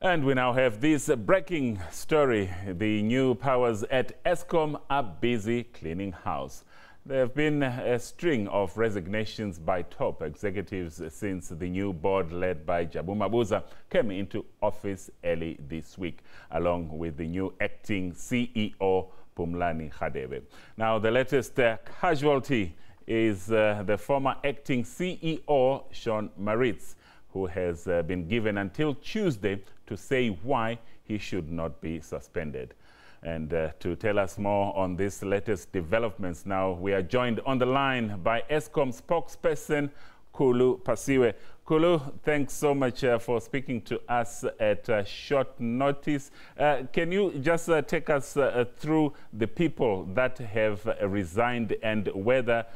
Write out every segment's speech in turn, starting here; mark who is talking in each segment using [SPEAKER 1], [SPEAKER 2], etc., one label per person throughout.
[SPEAKER 1] And we now have this breaking story. The new powers at Eskom are busy cleaning house. There have been a string of resignations by top executives since the new board led by Jabu Mabuza came into office early this week, along with the new Acting CEO Phakamani Hadebe. Now, the latest casualty is the former Acting CEO Sean Maritz, who has been given until Tuesday to say why he should not be suspended. And to tell us more on these latest developments now, we are joined on the line by Eskom Spokesperson Khulu Phasiwe. Khulu, thanks so much for speaking to us at short notice. Can you just take us through the people that have resigned and whether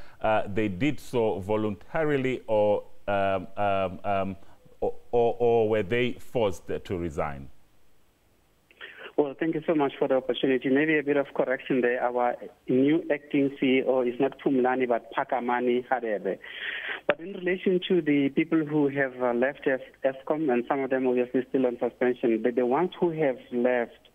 [SPEAKER 1] they did so voluntarily or were they forced to resign?
[SPEAKER 2] Well, thank you so much for the opportunity. Maybe a bit of correction there. Our new acting CEO is not Phakamani, but Phakamani Hadebe. But in relation to the people who have left Eskom, and some of them obviously still on suspension, but the ones who have left,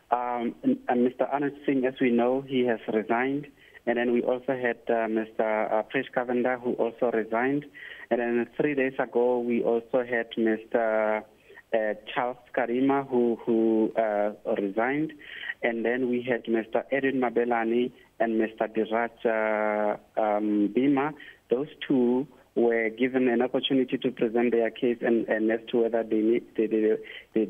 [SPEAKER 2] and Mr. Anand Singh, as we know, he has resigned. And then we also had Mr. Presh Kavanda, who also resigned. And then 3 days ago, we also had Mr. Charles Karima, who resigned. And then we had Mr. Edwin Mabelani and Mr. Diraj Bima. Those two were given an opportunity to present their case and as to whether they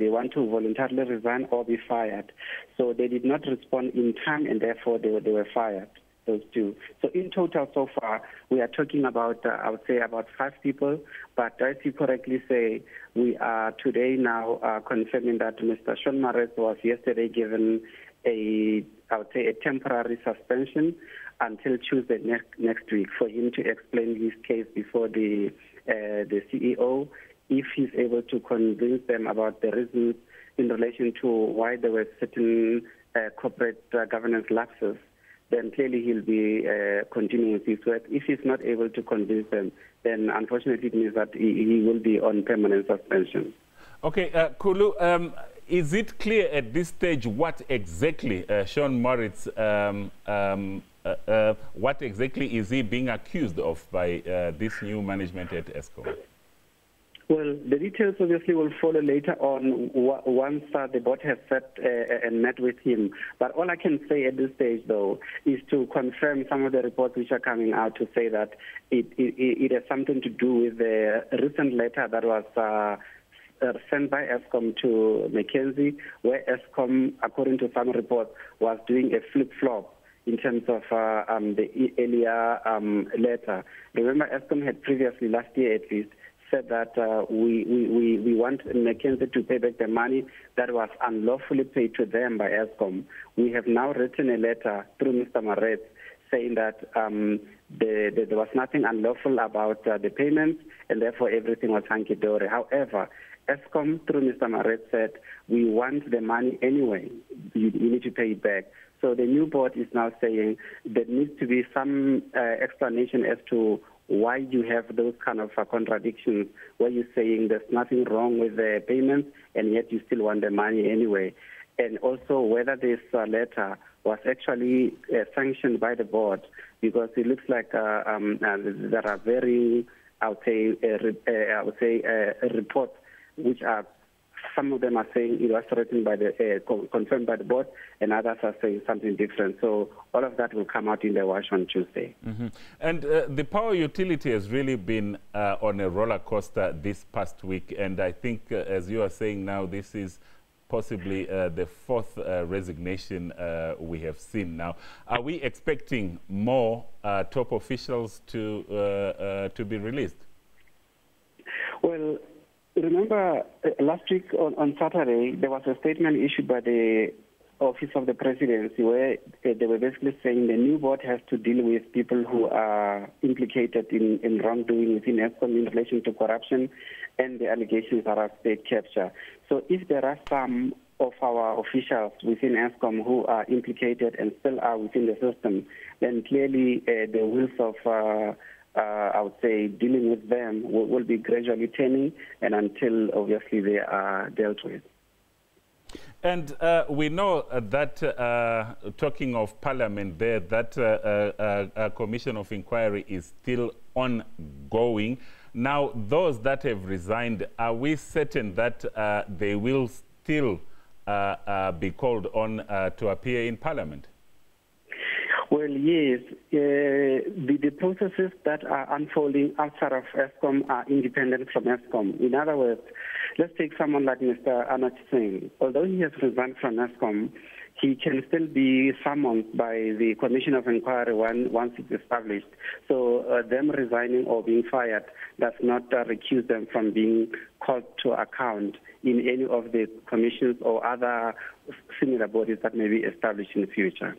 [SPEAKER 2] want to voluntarily resign or be fired. So they did not respond in time, and therefore they were fired. Those two. So in total, so far, we are talking about, I would say, about 5 people. But as you correctly say, we are today now confirming that Mr. Sean Maritz was yesterday given I would say, a temporary suspension until Tuesday next week for him to explain his case before the CEO, if he's able to convince them about the reasons in relation to why there were certain corporate governance lapses. Then clearly he'll be continuing with his work. If he's not able to convince them, then unfortunately it means that he will be on permanent suspension. Okay,
[SPEAKER 1] Khulu, is it clear at this stage what exactly Sean Maritz, what exactly is he being accused of by this new management at Eskom?
[SPEAKER 2] Well, the details obviously will follow later on once the board has sat and met with him. But all I can say at this stage, though, is to confirm some of the reports which are coming out to say that it has something to do with the recent letter that was sent by Eskom to McKinsey, where Eskom, according to some reports, was doing a flip-flop in terms of the earlier letter. Remember, Eskom had previously, last year at least, said that we want McKinsey to pay back the money that was unlawfully paid to them by Eskom. We have now written a letter through Mr. Maritz saying that there was nothing unlawful about the payments, and therefore everything was hunky-dory. However, Eskom, through Mr. Maritz, said, we want the money anyway. You need to pay it back. So the new board is now saying there needs to be some explanation as to why you have those kind of contradictions, where you're saying there's nothing wrong with the payments and yet you still want the money anyway. And also whether this letter was actually sanctioned by the board, because it looks like there are very, I would say, reports which are, some of them are saying it was written by the, confirmed by the board, and others are saying something different. So all of that will come out in the wash on Tuesday.
[SPEAKER 1] Mm-hmm. And the power utility has really been on a roller coaster this past week. And I think, as you are saying now, this is possibly the 4th resignation we have seen now. Are we expecting more top officials to be released?
[SPEAKER 2] Well, remember, last week on Saturday, there was a statement issued by the Office of the Presidency where they were basically saying the new board has to deal with people who are implicated in wrongdoing within Eskom in relation to corruption and the allegations around state capture. So if there are some of our officials within Eskom who are implicated and still are within the system, then clearly the wheels of I would say dealing with them will be gradually turning, and until obviously they are dealt with.
[SPEAKER 1] And we know that, talking of Parliament there, that a commission of inquiry is still ongoing. Now, those that have resigned, are we certain that they will still be called on to appear in Parliament?
[SPEAKER 2] Well, yes. The processes that are unfolding outside of Eskom are independent from Eskom. In other words, let's take someone like Mr. Anat Singh. Although he has resigned from Eskom, he can still be summoned by the Commission of Inquiry once it's established. So them resigning or being fired does not recuse them from being called to account in any of the commissions or other similar bodies that may be established in the future.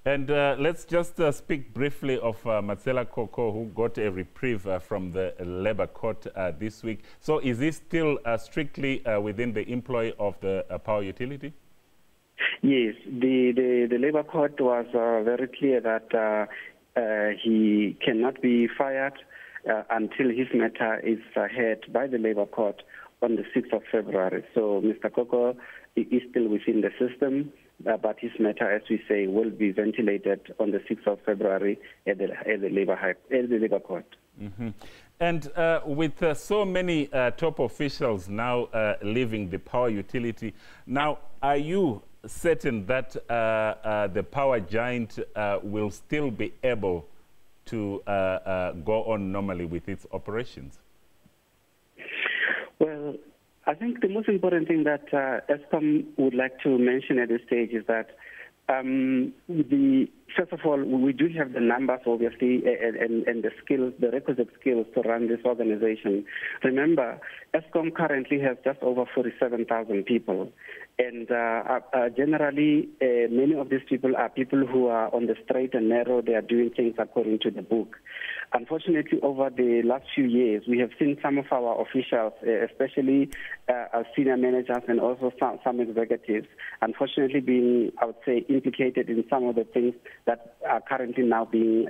[SPEAKER 1] And let's just speak briefly of Matsela Koko, who got a reprieve from the Labour Court this week. So is this still strictly within the employ of the power utility?
[SPEAKER 2] Yes, the Labour Court was very clear that he cannot be fired until his matter is heard by the Labour Court on the 6th of February. So Mr. Koko is still within the system, but his matter, as we say, will be ventilated on the 6th of February at the Labour Court.
[SPEAKER 1] Mm-hmm. And with so many top officials now leaving the power utility, now are you certain that the power giant will still be able to go on normally with its operations? Well,
[SPEAKER 2] I think the most important thing that Eskom would like to mention at this stage is that first of all, we do have the numbers, obviously, and the skills, the requisite skills to run this organization. Remember, Eskom currently has just over 47,000 people. And generally, many of these people are people who are on the straight and narrow. They are doing things according to the book. Unfortunately, over the last few years, we have seen some of our officials, especially our senior managers and also some executives, unfortunately being, I would say, implicated in some of the things that are currently now being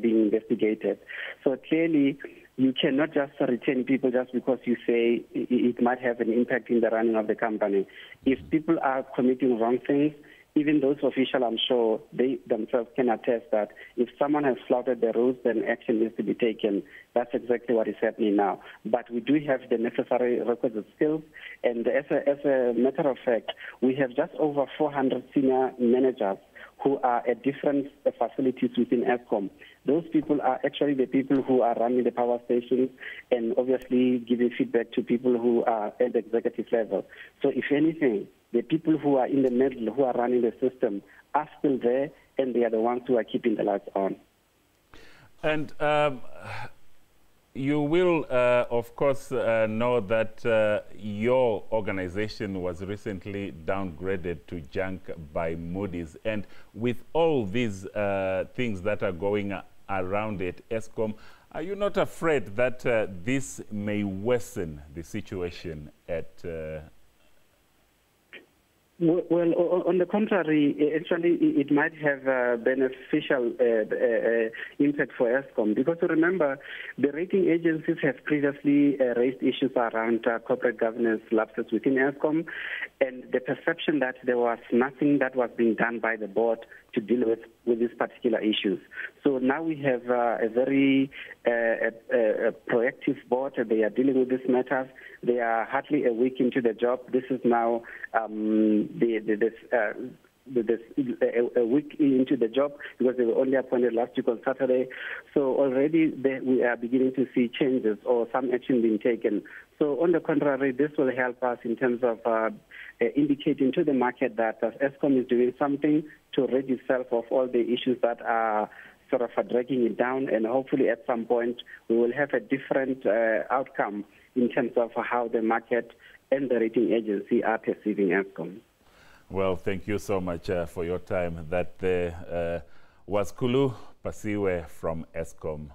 [SPEAKER 2] investigated. So clearly, you cannot just retain people just because you say it might have an impact in the running of the company. If people are committing wrong things, even those officials, I'm sure they themselves can attest that if someone has flouted the rules, then action needs to be taken. That's exactly what is happening now. But we do have the necessary requisite skills, and as a matter of fact, we have just over 400 senior managers who are at different facilities within Eskom. Those people are actually the people who are running the power stations and obviously giving feedback to people who are at the executive level. So if anything, the people who are in the middle, who are running the system, are still there, and they are the ones who are keeping the lights on. And you will, of course, know that your organization was recently downgraded to junk by Moodys. And with all these things that are going around it, Eskom, are you not afraid that this may worsen the situation at Well, on the contrary, actually, it might have a beneficial impact for Eskom, because remember, the rating agencies have previously raised issues around corporate governance lapses within Eskom, and the perception that there was nothing that was being done by the board to deal with these particular issues. So now we have a very proactive board. They are dealing with these matters. They are hardly a week into the job. This is now a week into the job, because they were only appointed last week on Saturday. So already we are beginning to see changes or some action being taken. So on the contrary, this will help us in terms of indicating to the market that Eskom is doing something to rid itself of all the issues that are sort of dragging it down, and hopefully at some point we will have a different outcome in terms of how the market and the rating agency are perceiving Eskom. Well, thank you so much for your time. That was Khulu Phasiwe from Eskom.